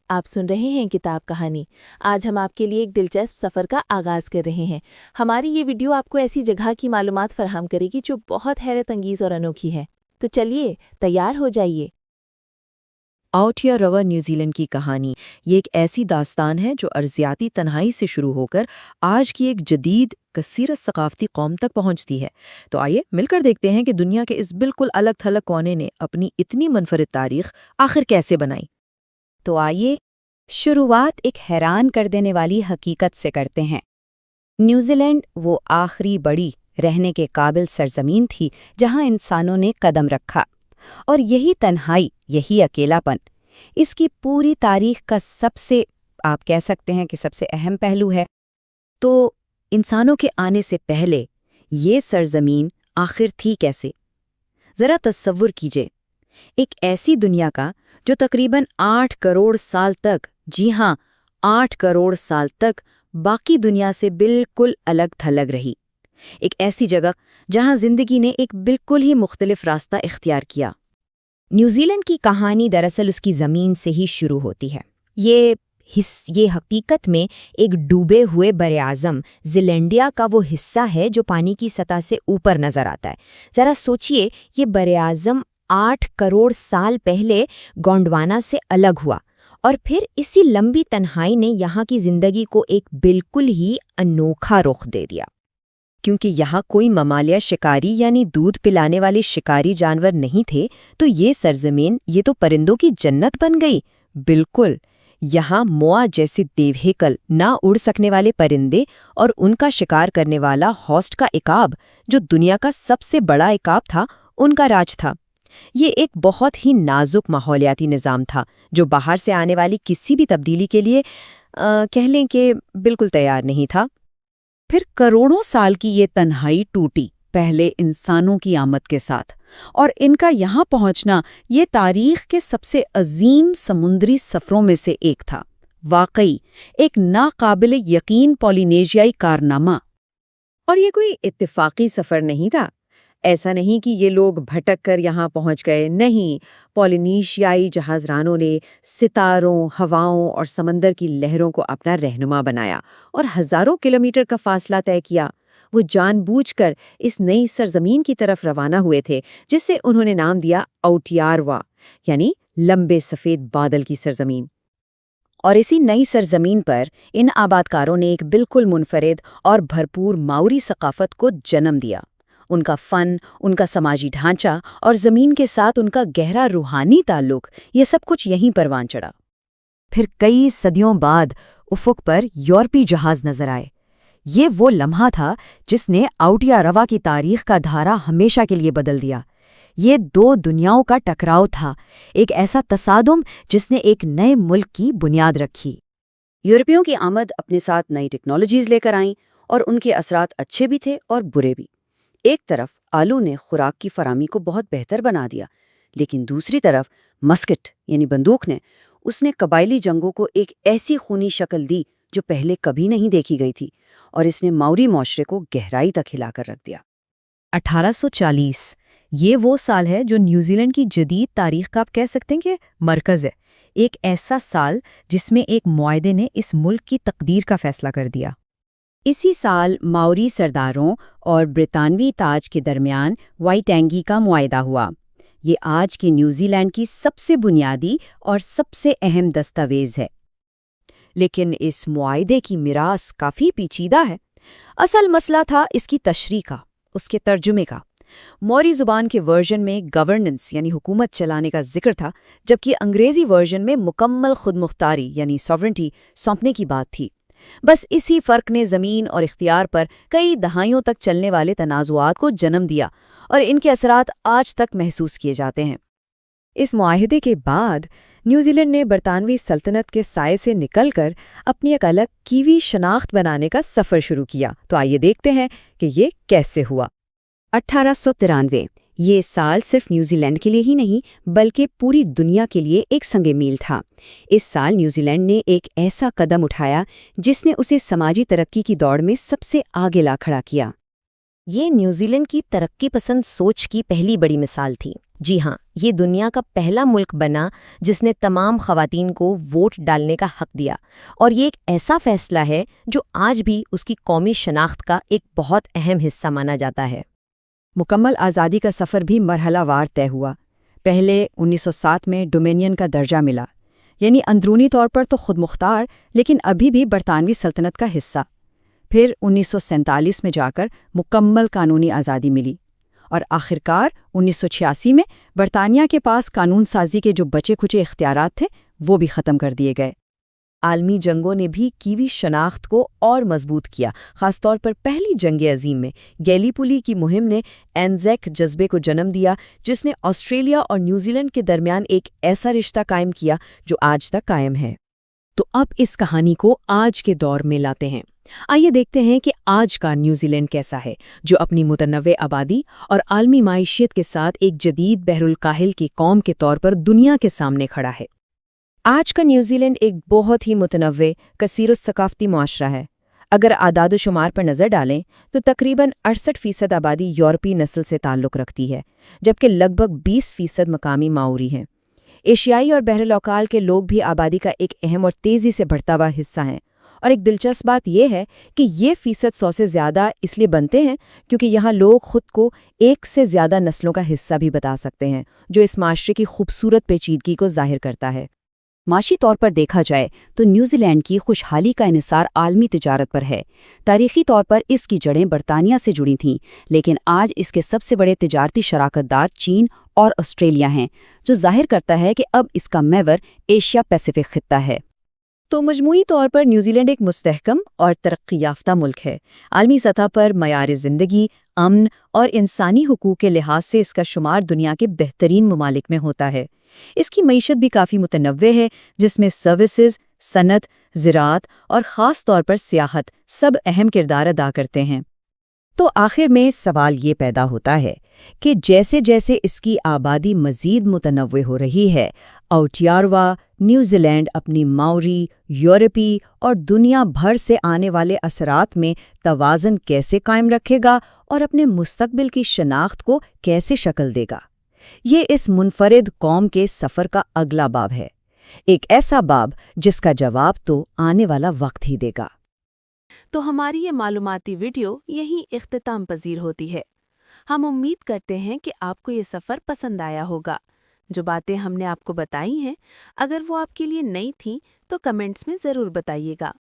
آپ سن رہے ہیں کتاب کہانی۔ آج ہم آپ کے لیے ایک دلچسپ سفر کا آغاز کر رہے ہیں۔ ہماری یہ ویڈیو آپ کو ایسی جگہ کی معلومات فراہم کرے گی جو بہت حیرت انگیز اور انوکھی ہے۔ تو چلیے تیار ہو جائیے۔ آؤٹیاروا نیوزی لینڈ کی کہانی یہ ایک ایسی داستان ہے جو ارضیاتی تنہائی سے شروع ہو کر آج کی ایک جدید کثیر ثقافتی قوم تک پہنچتی ہے۔ تو آئیے مل کر دیکھتے ہیں کہ دنیا کے اس بالکل الگ تھلگ کونے نے اپنی اتنی منفرد تاریخ آخر کیسے بنائی۔ تو آئیے شروعات ایک حیران کر دینے والی حقیقت سے کرتے ہیں۔ نیوزی لینڈ وہ آخری بڑی رہنے کے قابل سرزمین تھی جہاں انسانوں نے قدم رکھا، اور یہی تنہائی، یہی اکیلاپن اس کی پوری تاریخ کا سب سے، آپ کہہ سکتے ہیں کہ سب سے اہم پہلو ہے۔ تو انسانوں کے آنے سے پہلے یہ سرزمین آخر تھی کیسے؟ ذرا تصور کیجئے، ایک ایسی دنیا کا جو تقریباً 8 کروڑ سال تک، جی ہاں 8 کروڑ سال تک باقی دنیا سے بالکل الگ تھلگ رہی۔ ایک ایسی جگہ جہاں زندگی نے ایک بالکل ہی مختلف راستہ اختیار کیا۔ نیوزی لینڈ کی کہانی دراصل اس کی زمین سے ہی شروع ہوتی ہے۔ یہ حقیقت میں ایک ڈوبے ہوئے براعظم زیلینڈیا کا وہ حصہ ہے جو پانی کی سطح سے اوپر نظر آتا ہے۔ ذرا سوچئے، یہ براعظم 8 کروڑ سال پہلے گونڈوانا سے الگ ہوا، اور پھر اسی لمبی تنہائی نے یہاں کی زندگی کو ایک بالکل ہی انوکھا رخ دے دیا۔ کیونکہ یہاں کوئی ممالیہ شکاری یعنی دودھ پلانے والے شکاری جانور نہیں تھے، تو یہ سرزمین یہ تو پرندوں کی جنت بن گئی۔ بالکل، یہاں موآ جیسے دیوہیکل نہ اڑ سکنے والے پرندے اور ان کا شکار کرنے والا ہوسٹ کا عقاب، جو دنیا کا سب سے بڑا عقاب تھا، ان کا راج تھا۔ یہ ایک بہت ہی نازک ماحولیاتی نظام تھا جو باہر سے آنے والی کسی بھی تبدیلی کے لیے کہہ لیں کہ بالکل تیار نہیں تھا۔ پھر کروڑوں سال کی یہ تنہائی ٹوٹی، پہلے انسانوں کی آمد کے ساتھ، اور ان کا یہاں پہنچنا یہ تاریخ کے سب سے عظیم سمندری سفروں میں سے ایک تھا۔ واقعی ایک ناقابل یقین پولینیشیائی کارنامہ۔ اور یہ کوئی اتفاقی سفر نہیں تھا۔ ایسا نہیں کہ یہ لوگ بھٹک کر یہاں پہنچ گئے، نہیں، پولینیشیائی جہاز رانوں نے ستاروں، ہواؤں اور سمندر کی لہروں کو اپنا رہنما بنایا اور ہزاروں کلومیٹر کا فاصلہ طے کیا۔ وہ جان بوجھ کر اس نئی سرزمین کی طرف روانہ ہوئے تھے جس سے انہوں نے نام دیا آؤٹیاروا، یعنی لمبے سفید بادل کی سرزمین۔ اور اسی نئی سرزمین پر ان آبادکاروں نے ایک بالکل منفرد اور بھرپور ماؤری ثقافت کو جنم دیا۔ ان کا فن، ان کا سماجی ڈھانچہ اور زمین کے ساتھ ان کا گہرا روحانی تعلق، یہ سب کچھ یہیں پروان چڑھا۔ پھر کئی صدیوں بعد افق پر یورپی جہاز نظر آئے۔ یہ وہ لمحہ تھا جس نے آؤٹیاروا کی تاریخ کا دھارا ہمیشہ کے لیے بدل دیا۔ یہ دو دنیاؤں کا ٹکراؤ تھا، ایک ایسا تصادم جس نے ایک نئے ملک کی بنیاد رکھی۔ یورپیوں کی آمد اپنے ساتھ نئی ٹیکنالوجیز لے کر آئیں، اور ان کے اثرات اچھے بھی تھے اور برے بھی۔ ایک طرف آلو نے خوراک کی فراہمی کو بہت بہتر بنا دیا، لیکن دوسری طرف مسکٹ یعنی بندوق اس نے قبائلی جنگوں کو ایک ایسی خونی شکل دی جو پہلے کبھی نہیں دیکھی گئی تھی، اور اس نے ماؤری معاشرے کو گہرائی تک ہلا کر رکھ دیا۔ 1840 یہ وہ سال ہے جو نیوزی لینڈ کی جدید تاریخ کا آپ کہہ سکتے ہیں کہ مرکز ہے۔ ایک ایسا سال جس میں ایک معاہدے نے اس ملک کی تقدیر کا فیصلہ کر دیا۔ اسی سال ماؤری سرداروں اور برطانوی تاج کے درمیان وائٹینگی کا معاہدہ ہوا۔ یہ آج کی نیوزی لینڈ کی سب سے بنیادی اور سب سے اہم دستاویز ہے۔ لیکن اس معاہدے کی میراث کافی پیچیدہ ہے۔ اصل مسئلہ تھا اس کی تشریح کا، اس کے ترجمے کا۔ موری زبان کے ورژن میں گورننس یعنی حکومت چلانے کا ذکر تھا، جبکہ انگریزی ورژن میں مکمل خود مختاری یعنی ساورنٹی سونپنے کی بات تھی۔ بس اسی فرق نے زمین اور اختیار پر کئی دہائیوں تک چلنے والے تنازعات کو جنم دیا، اور ان کے اثرات آج تک محسوس کیے جاتے ہیں۔ اس معاہدے کے بعد نیوزی لینڈ نے برطانوی سلطنت کے سائے سے نکل کر اپنی ایک الگ کیوی شناخت بنانے کا سفر شروع کیا۔ تو آئیے دیکھتے ہیں کہ یہ کیسے ہوا۔ 1893 یہ سال صرف نیوزی لینڈ کے لیے ہی نہیں بلکہ پوری دنیا کے لیے ایک سنگ میل تھا۔ اس سال نیوزی لینڈ نے ایک ایسا قدم اٹھایا جس نے اسے سماجی ترقی کی دوڑ میں سب سے آگے لا کھڑا کیا۔ یہ نیوزی لینڈ کی ترقی پسند سوچ کی پہلی بڑی مثال تھی۔ جی ہاں، یہ دنیا کا پہلا ملک بنا جس نے تمام خواتین کو ووٹ ڈالنے کا حق دیا، اور یہ ایک ایسا فیصلہ ہے جو آج بھی اس کی قومی شناخت کا ایک بہت اہم حصہ مانا جاتا ہے۔ مکمل آزادی کا سفر بھی مرحلہ وار طے ہوا۔ پہلے 1907 میں ڈومینین کا درجہ ملا، یعنی اندرونی طور پر تو خود مختار لیکن ابھی بھی برطانوی سلطنت کا حصہ۔ پھر 1947 میں جا کر مکمل قانونی آزادی ملی، اور آخرکار 1986 میں برطانیہ کے پاس قانون سازی کے جو بچے کھچے اختیارات تھے وہ بھی ختم کر دیے گئے۔ عالمی جنگوں نے بھی کیوی شناخت کو اور مضبوط کیا، خاص طور پر پہلی جنگ عظیم میں گیلی پولی کی مہم نے اینزیک جذبے کو جنم دیا، جس نے آسٹریلیا اور نیوزی لینڈ کے درمیان ایک ایسا رشتہ قائم کیا جو آج تک قائم ہے۔ تو اب اس کہانی کو آج کے دور میں لاتے ہیں۔ آئیے دیکھتے ہیں کہ آج کا نیوزی لینڈ کیسا ہے، جو اپنی متنوع آبادی اور عالمی معیشت کے ساتھ ایک جدید بحر الکاہل کی قوم کے طور پر دنیا کے سامنے کھڑا ہے۔ آج کا نیوزی لینڈ ایک بہت ہی متنوع، کثیر الثقافتی معاشرہ ہے۔ اگر اعداد و شمار پر نظر ڈالیں تو تقریباً 68% آبادی یورپی نسل سے تعلق رکھتی ہے، جبکہ لگ بھگ 20% مقامی ماؤری ہیں۔ ایشیائی اور بحر الاوقال کے لوگ بھی آبادی کا ایک اہم اور تیزی سے بڑھتا ہوا حصہ ہیں، اور ایک دلچسپ بات یہ ہے کہ یہ فیصد 100 سے زیادہ اس لیے بنتے ہیں کیونکہ یہاں لوگ خود کو ایک سے زیادہ نسلوں کا حصہ بھی بتا سکتے ہیں، جو اس معاشرے کی خوبصورت پیچیدگی کو ظاہر کرتا ہے۔ معاشی طور پر دیکھا جائے تو نیوزی لینڈ کی خوشحالی کا انحصار عالمی تجارت پر ہے۔ تاریخی طور پر اس کی جڑیں برطانیہ سے جڑی تھیں، لیکن آج اس کے سب سے بڑے تجارتی شراکت دار چین اور آسٹریلیا ہیں، جو ظاہر کرتا ہے کہ اب اس کا محور ایشیا پیسیفک خطہ ہے۔ تو مجموعی طور پر نیوزی لینڈ ایک مستحکم اور ترقی یافتہ ملک ہے۔ عالمی سطح پر معیار زندگی، امن اور انسانی حقوق کے لحاظ سے اس کا شمار دنیا کے بہترین ممالک میں ہوتا ہے۔ اس کی معیشت بھی کافی متنوع ہے، جس میں سروسز، صنعت، زراعت اور خاص طور پر سیاحت سب اہم کردار ادا کرتے ہیں۔ تو آخر میں سوال یہ پیدا ہوتا ہے کہ جیسے جیسے اس کی آبادی مزید متنوع ہو رہی ہے، آؤٹیاروا نیوزی لینڈ اپنی ماؤری، یورپی اور دنیا بھر سے آنے والے اثرات میں توازن کیسے قائم رکھے گا اور اپنے مستقبل کی شناخت کو کیسے شکل دے گا؟ یہ اس منفرد قوم کے سفر کا اگلا باب ہے، ایک ایسا باب جس کا جواب تو آنے والا وقت ہی دے گا۔ تو ہماری یہ معلوماتی ویڈیو یہیں اختتام پذیر ہوتی ہے۔ ہم امید کرتے ہیں کہ آپ کو یہ سفر پسند آیا ہوگا۔ جو باتیں ہم نے آپ کو بتائی ہیں، اگر وہ آپ کے لیے نئی تھیں تو کمنٹس میں ضرور بتائیے گا۔